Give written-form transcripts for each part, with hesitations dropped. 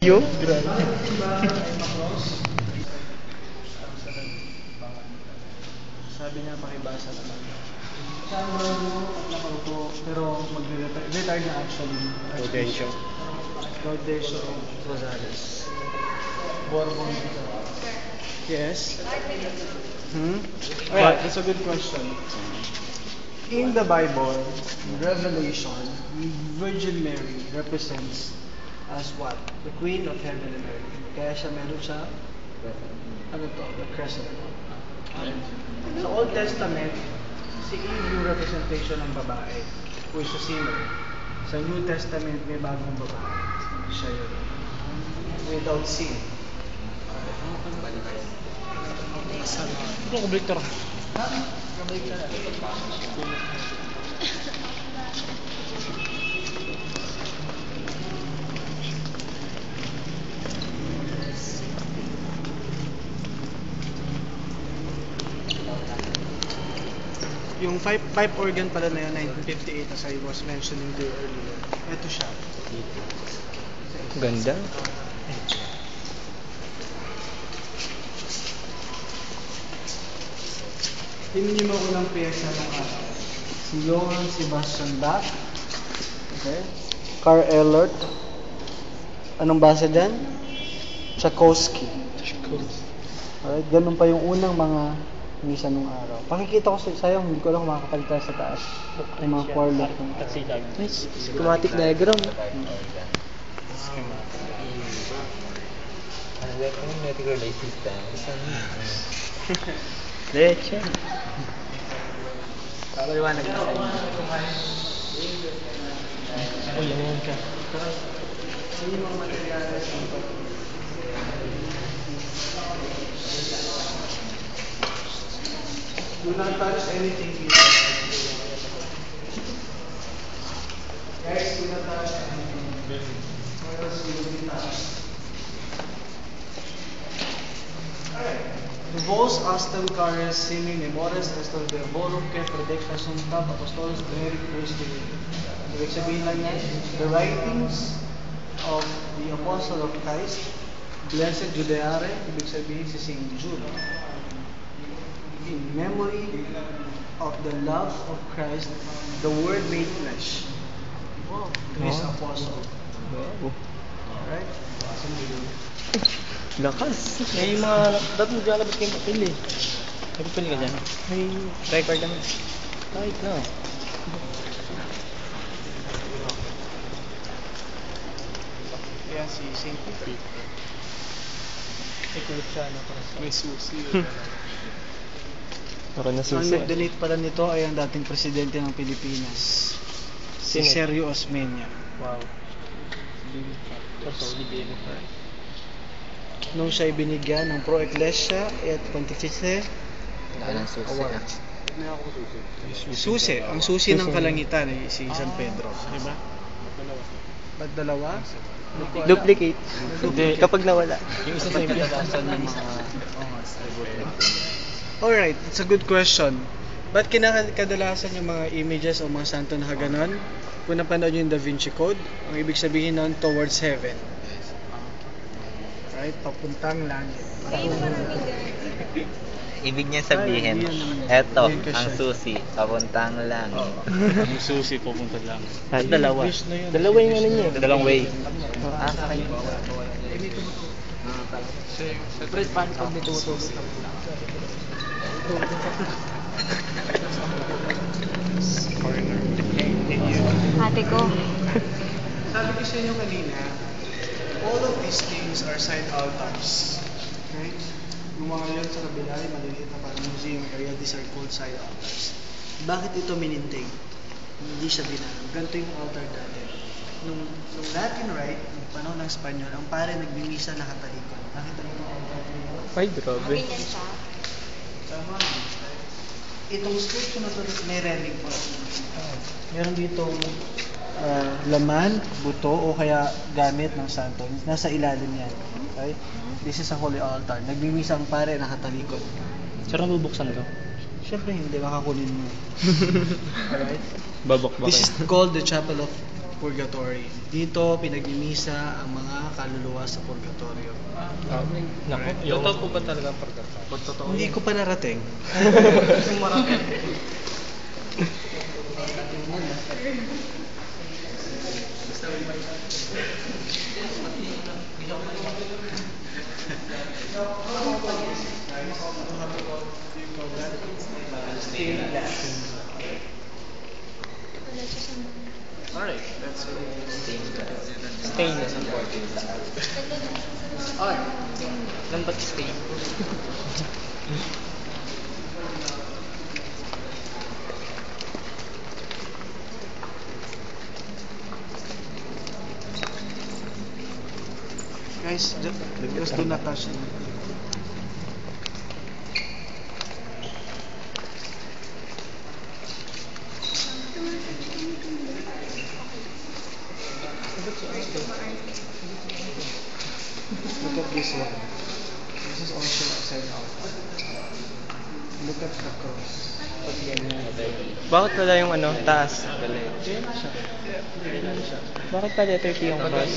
Yo? Sabi niya pakibasa naman. Siya ang bago at nakaupo, pero mag-retire na actually. Gaudencio. Gaudencio Rosales. Bourbon. Yes? Alright, that's a good question. In the Bible, Revelation, Virgin Mary represents as what? The Queen of Heaven and Earth. Kaya siya meron siya, ano to, the crescent. Sa Old Testament, si Eve yung representation ng babae, who is a sinner. Sa New Testament, may bagong babae. Siya yun. Without sin. Ano ko, Victor? Ha? Kabalik ka na. Yung pipe organ pala na yun, 1958, as I was mentioning to you earlier. Ito siya. Ganda. Tingnan niyo mo unang pyesa ng araw. Si Johann Sebastian Bach. Okay. Carl Ehlert. Anong basa dyan? Tchaikovsky. Alright, ganun pa yung unang mga misa nung araw. Pakikita ko sayang, hindi ko lang makakapalita sa taas. Yung mga quarlet. Nice. Schematic diagram. Leche. Paliwanag na sa inyo. Uy, yan ka. Sino yung mga materyales ng do not touch anything here. Guys, do not touch anything. Or else you will be touched. Alright. Vos astem cares simi memores estos verborum que predicta sumta apostolos primeri Christi. Ibig sabihin lang yan, the writings of the Apostle of Christ, Blessed Judeare, ibig sabihin si Saint Jude, in memory of the love of Christ, the Word made flesh, to His Apostle. Alright? Lakas. May mga dapat maglalabas kayong papel eh. May papel ka dyan? May record naman. Kahit na. Kaya si Saint Peter. Ikulit siya na para sa... May susi. Ako na Ang susi. nag-donate pala nito ay ang dating presidente ng Pilipinas. Si Sino? Sergio Osmeña. Wow. Nung siya ibinigyan ng Pro Ecclesia et Pontifice Award. Susi. Ang susi ng kalangitan ay si San Pedro. Diba? Ba't dalawa? Duplicate. Kapag nawala. Yung isa sa impiyadasan ng mga... Alright, it's a good question. Ba't kadalasan yung mga images o mga santo na ganon? Kung napanood yung Da Vinci Code, ang ibig sabihin nun, towards heaven. Right? Papuntang langit. Ibig niya sabihin, eto, ang susi, papuntang lang. Ang susi pupunta lang. Hindi, Dalawa. wish na yun. Dalawa yung ano niya. Dalawang way. Fred, paano pag may tumutulog? Ate ko. Sabi ko sa inyo kanina, all of these things are side altars. Right? Yung mga yun sa kabila, yung maliliit na parang museum area, these are called side altars. Bakit ito minintay? Hindi siya dinarang. Ganito yung altar dati. Nung Latin Rite, nung panahon ng Espanyol, ang pare nagbimisa nakatalikod. Nakita niyo yung altar niyo? Ay, grabe. Ganyan siya. Tama. Itong scripture na ito, may relic po. Meron dito laman, buto, o kaya gamit ng santo. Nasa ilalim yan. Okay? This is a holy altar. Nagbimisa ang pare, nakatalikod. Sarang bubuksan to. Siyempre hindi, baka kunin mo. Alright? Babak-bak. This is called the Chapel of purgatory. Dito pinagmimisa ang mga kaluluwa sa purgatorio. Naku, totoo po ba talaga purgatory? Hindi ko pa narating. Alright, that's Stainless ang portal. Alright. Ilan ba't stain? Guys, just do not touch it. Look at this one. This is also upside out. Look at the cross. Bakit pala yung ano, taas? Diyan na siya. Diyan na siya. Bakit pa letter T yung cross?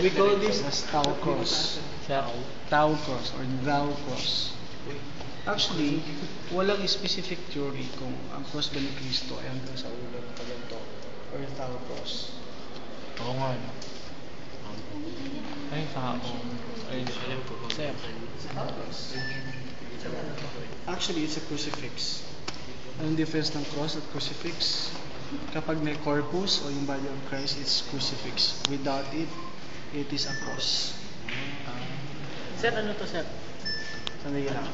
We call this as Tau cross. Tau cross or Thou cross. Actually, walang specific theory kung ang cross ba ni Cristo ay hanggang sa ulo ng paganto or Thou cross. Oo nga. Ay, tao. Ay, alam ko. Actually, it's a crucifix. Anong difference ng cross at crucifix? Kapag may corpus o yung body of Christ, it's crucifix. Without it, it is a cross. Sir, ano to, sir? Sandali lang.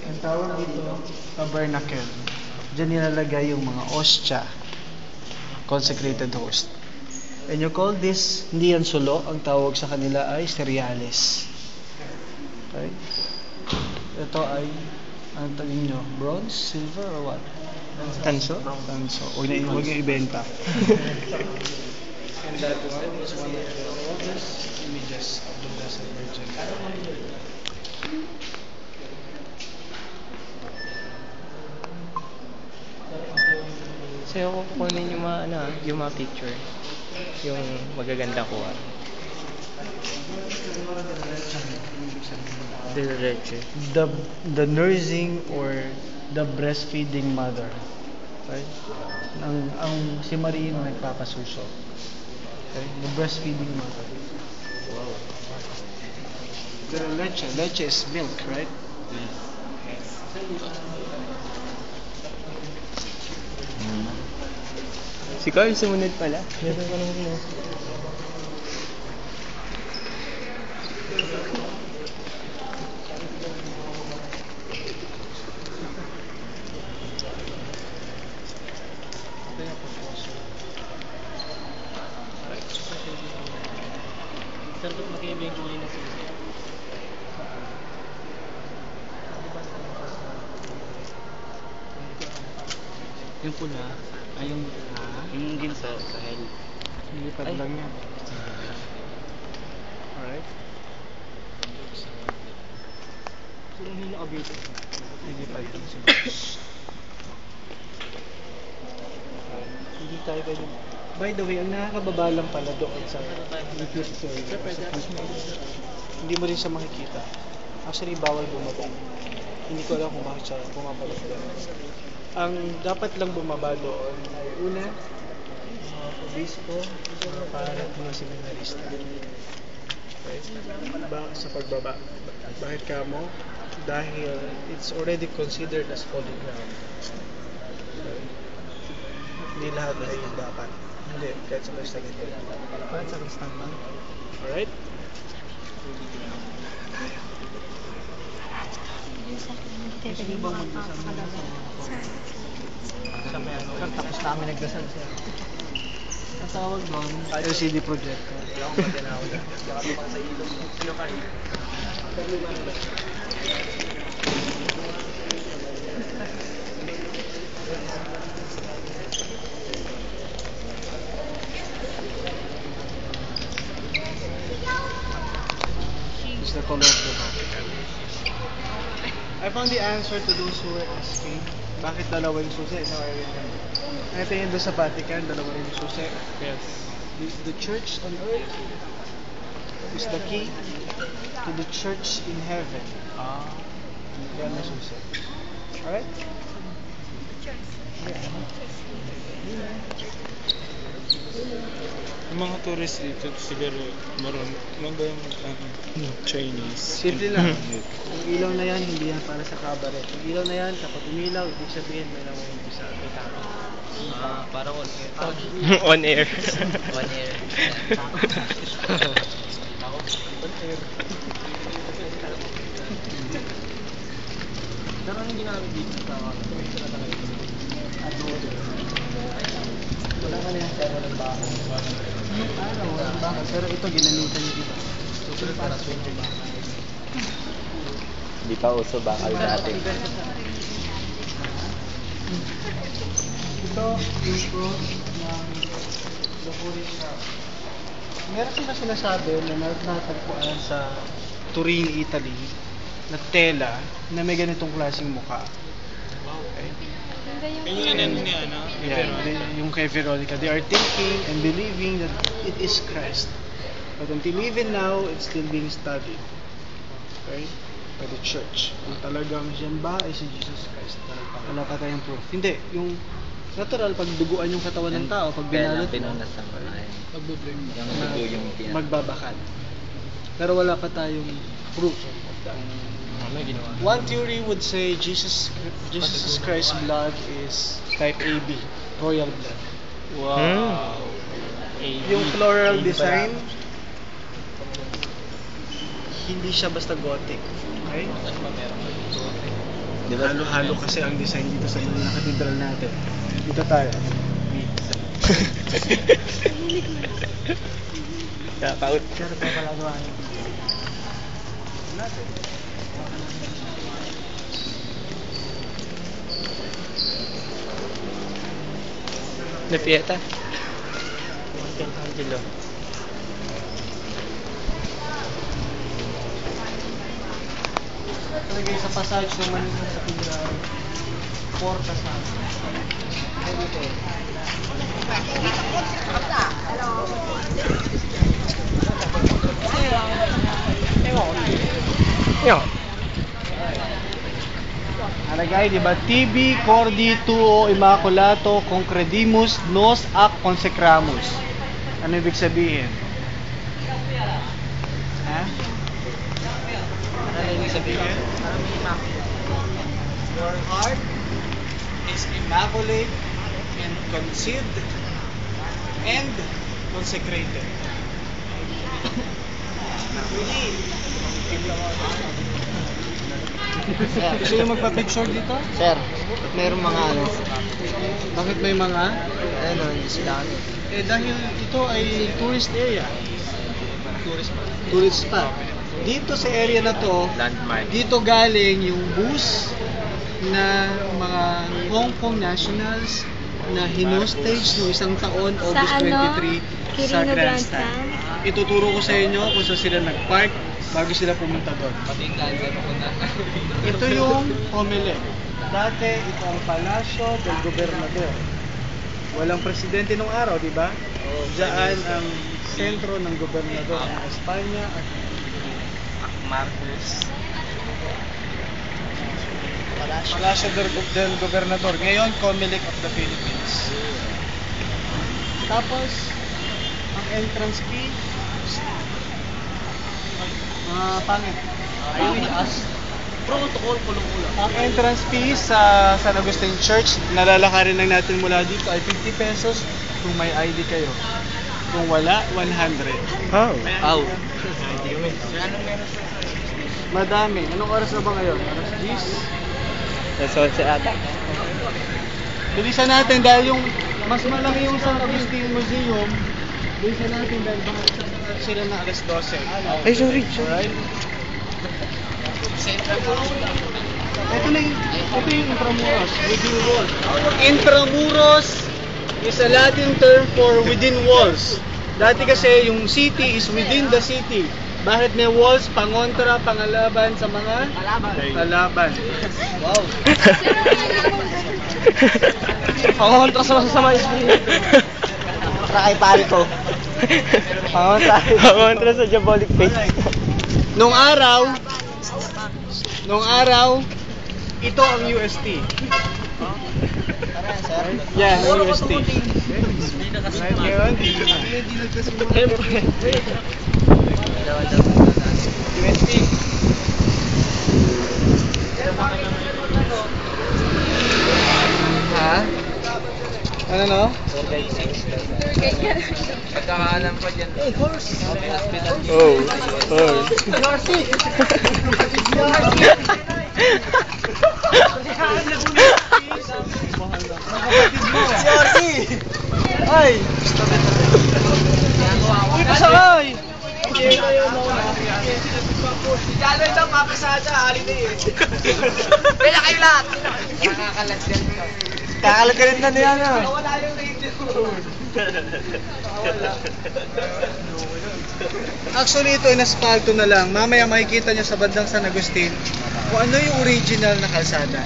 Ang tawag dito, tabernacle. Diyan nilalagay yung mga ostya, consecrated host. And you call this, hindi yan sulo, ang tawag sa kanila ay cereales. Okay? Ito ay, ano tawagin nyo? Bronze, silver, or what? Tanso? Tanso. Huwag niyo ibenta. And that one is one of the oldest images of the Blessed Virgin. Sa'yo ko kukunin yung mga, ano, yung mga picture. Yung magaganda ko. Diretso. The nursing or the breastfeeding mother. Right? Ang si Maria yung nagpapasuso. Okay? The breastfeeding mother. Wow. The leche is milk, right? Si Carl sumunod pala. Meron ka naman mo. Sir, ba't makiiba yung kulay na susi? Yung pula, ay yung Yung ginsa sa hell. Nilipad lang yan. Alright? So, hindi nakabito. Nilipad lang siya. Hindi tayo pwede. By the way, ang nakakababa lang pala doon sa YouTube story. Hindi mo rin siya makikita. Actually, bawal bumaba. Hindi ko alam kung bakit siya pumapalot doon. Ang dapat lang bumaba doon ay una, mga obispo, mga parat, mga seminarista. Okay? Sa pagbaba. Bakit ka mo? Dahil it's already considered as holy ground. Okay? Hindi lahat ay dapat. Hindi, kahit sa Krista ganito. Kahit sa Krista ba? Alright? Tapos namin nagdasal siya. Ang tawag doon, LCD projector. It's the color of the Vatican. I found the answer to those who were asking bakit dalawa yung susi, isang Arian. Ito yung doon sa Vatican, dalawa yung susi. Yes. The church on earth is the key to the church in heaven. Yan ang susi. Alright? Yung mga tourist dito siguro marunong ba yung Chinese? Simple lang. Yung ilaw na yan, hindi yan para sa cabaret. Yung ilaw na yan, kapag umilaw, ibig sabihin may nangungundi sa tao. Parang on air. On air. On air. Pero anong ginamit dito sa ito na talaga ito? Wala ka na yung pero walang bakal. Walang bakal. Pero ito, ginamitan niyo dito. Susunod para sa yung bakal. Hindi pa uso bakal dati. Ito, yung cross ng Locuri Shop. Meron sila sinasabi na natagpuan sa Turin, Italy, na tela na may ganitong klaseng mukha. Okay? Yung ni ano? Yung kay Veronica. They are thinking and believing that it is Christ. But until even now, it's still being studied. Okay? By the church. Kung talagang siyan ba ay si Jesus Christ. Wala pa tayong proof. Hindi. Yung natural, pag duguan yung katawan ng tao, pag binalot mo, Pinunas ng mga yung dugo yung magbabakal. Pero wala pa tayong proof of that. One theory would say Jesus Christ's blood is type AB, royal blood. Wow. Yung floral design, hindi siya basta Gothic. Okay? Halo-halo kasi ang design dito sa mga cathedral natin. Dito tayo. Out. Pero tayo pala gawa natin. Na Pieta. Angelo. Talagay sa passage naman sa Cathedral, Porta sa dito. Alagay, di ba? Tibi, cordi, tuo, immaculato, concredimus, nos, ac consecramus. Ano ibig sabihin? Ha? Ano ibig sabihin? Your heart is immaculate and conceived and consecrated. Gusto nyo magpa-picture dito? Sir, mayroong mga ano. Bakit may mga? Ano, sila. Dahil ito ay tourist area. Tourist spot. Dito sa area na to, Landmark. dito galing yung bus na mga Hong Kong nationals na hinostage noong isang taon, August 23, sa Quirino Grandstand. Ituturo ko sa inyo kung saan sila nag-park bago sila pumunta doon. Ito yung Comelec. Dati ito ang Palasyo del Gobernador. Walang presidente nung araw, di ba? Diyan ang sentro ng gobernador ng Espanya at Marcos. Palasyo del Gobernador. Ngayon, Comelec of the Philippines. Tapos, ang entrance fee, pangit. Ayaw itaas. Protocol, kulong-ulo. Ang entrance fee sa San Agustin Church, nalalakarin lang natin mula dito ay 50 pesos kung may ID kayo. Kung wala, 100. Oh. Aw. Madami. Anong oras na ba ngayon? Alas 10? Nasa 11 ata. Bilisan natin dahil yung mas malaki yung San Agustin Museum. Bilisan natin dahil baka sila na alas 12. Ay, sorry. Alright? Ito yung intramuros, within walls. Intramuros is a Latin term for within walls. Dati kasi yung city is within the city. Bakit may walls? Pangontra, pangalaban sa mga kalaban. Wow. Pangontra sa masasama espiritu. Try pare ko. Pangontra sa diabolic face. Nung araw, ito ang UST. Yan, ang UST. Ngayon, UST. Ha? Ano no? Pagkakaalam ko dyan. Oh. Ay! Uy, pasakay! Si Jalo ito, papasada, holiday eh. Kaya kayo lahat. Nakakalat yan. Kakalat ka rin na niya na. Wala yung radio. Actually, ito inaspalto na lang. Mamaya makikita nyo sa bandang San Agustin kung ano yung original na kalsada.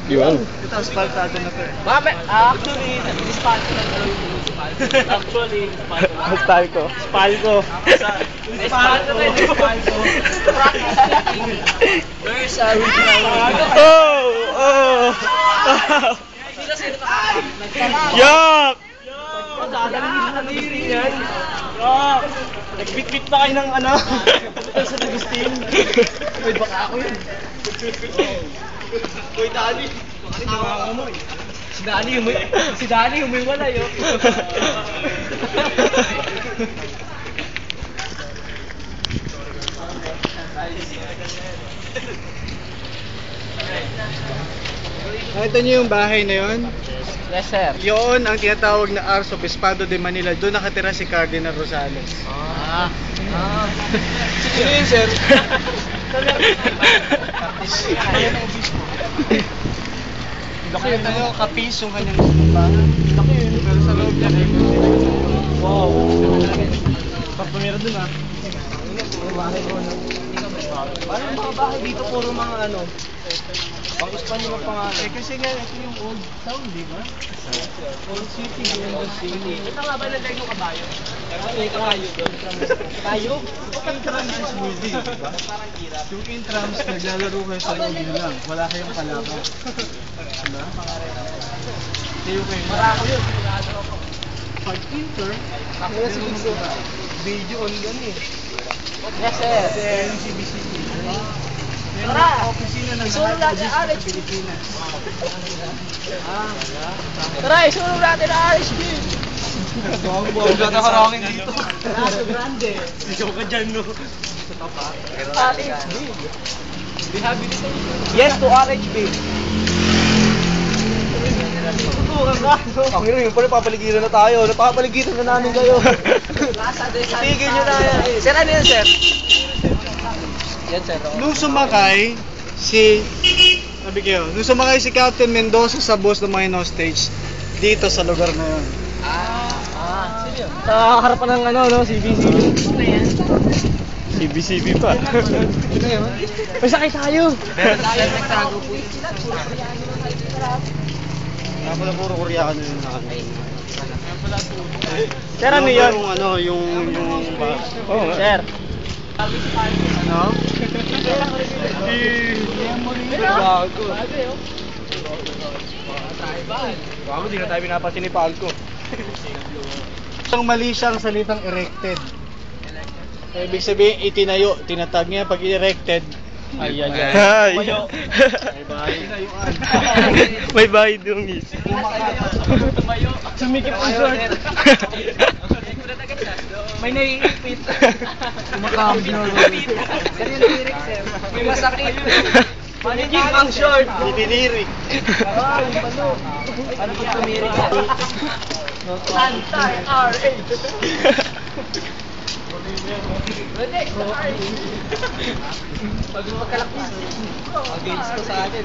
Yun. Ito, aspaltado na to eh. Actually, ispalko na daw yung municipal. Actually, ispalko. Ispalko. Ispalko na yung ispalko. Where's our Yak! Dadalhin yan. Nagbitbit pa kayo ng ano? Sa Agustin. Uy, baka ako yun. Uy, Dali. Si Dali humiwalay yun. Nakita nyo yung bahay na yun? Yes, sir. Yun ang tinatawag na Arzobispado de Manila. Doon nakatira si Cardinal Rosales. Sino yun, sir? Laki yun tayo, kapisong kanyang simbahan. Laki yun, pero sa loob niya eh. Wow. Pagpamira dun ah. Parang mga bahay dito puro mga ano. Pang-Espanyol ang pangalan. Eh kasi nga, ito yung old town, di ba? Old City, Old City. Ito nga ba nalagay yung kabayo? May kabayo doon. Kabayo? Intrams is movie, di ba? Yung intrams, naglalaro kayo sa loob yun lang. Wala kayong kalaban. Diba? Kayo kayo. Marako yun. Pag inter, video on gan eh. Yes, sir. Yung CBCT. Yan Tara! ang opisina ng Isulong natin, sa Alex. Pilipinas. Tara, isulong natin ang RSG. Huwag na karangin dito. Raso Grande. Ikaw ka dyan, no? RHB. Yes to RHB. Tutukan ka. Ang hero yun pala, papaligiran na tayo. Napapaligiran na namin kayo. Tigil nyo na yan. Sir, ano yan, sir? Yan, sir. Nung sumakay si Captain Mendoza sa bus ng mga stage dito sa lugar na yun. Sa harapan ng ano, no? CBCB. CBCB pa. May sakay tayo. Meron tayo nagtago po. Nga pala puro Koreano yun na ano. Sir, ano yun? Yung Oh, sir. ano? Bago. Bago, di na tayo pinapansin ni Palco. Ang mali siyang salitang erected. Ibig sabihin, itinayo, tinatag niya pag erected. Ay. Tumayo. May bahid yung is. Sumikip ang short. May naiipit. Kumakambyo. Sir, yung lyrics, sir. May masakit. Manigip ang short. Itinirik. Ano po tumirik? Anti-RH. Pag magkalakis, against ko sa atin.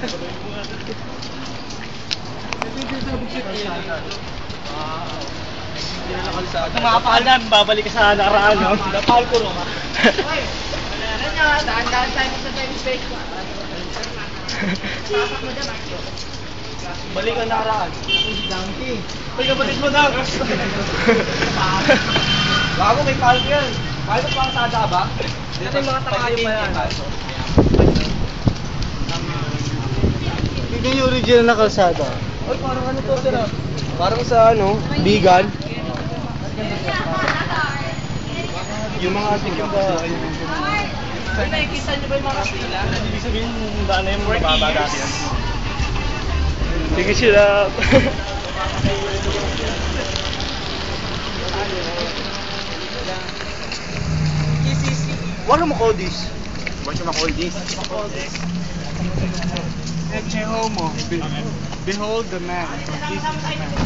Kung makapaalam, babalik ka sa nakaraan, no? Napahal ko rin. Daan-daan tayo sa time space. Balik ang nakaraan. Donkey. Uy, kapatid mo daw. Baka mo may palco yan. Palco pa ang sada ka ba? Ano yung mga takayo pa yan? Tignan yung original na kalsada. Uy, parang ano to sir? Parang sa ano, vegan. Yung mga tingin ba? Uy, nakikita niyo ba yung mga Kastila? Ibig sabihin, daan na yung mababa dati yan. Sige sila. What am I call this? What am I call this? Eche homo. Behold the man. This is the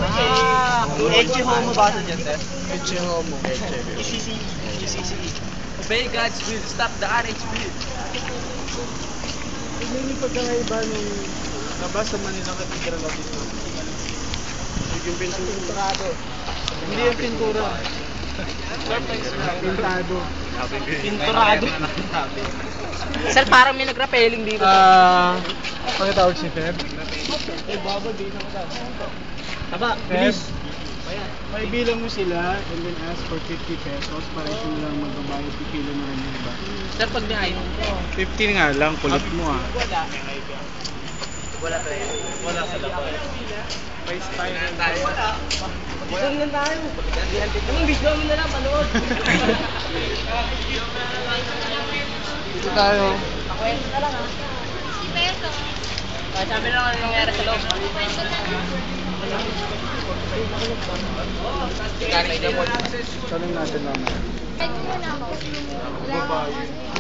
man. Eche homo ba sa dyan, sir? Eche homo. Obey God's will. Stop the RH will. Tignan yung pagkakaiba nung nabasa Manila Cathedral na dito. Yung pinturado. Hindi yung pintura. Pintado. Pinturado. Sir, parang may nag-rappelling dito. Pagkatawag si Feb. Aba, Feb. May bilang mo sila and then ask for 50 pesos para sila lang magbabayad kilo na rin yung iba. Sir, pag may 15 nga lang, kulit mo ah. wala tayo. wala sa labas. May style rin Tayo. Wala. Video na tayo. Anong video mo na lang, panood. Dito tayo. Kwento na lang ha. Sabi lang ano nangyari sa loob. Kaya na mo. Tanong natin naman. Pwede mo na ako. Wala akong ano.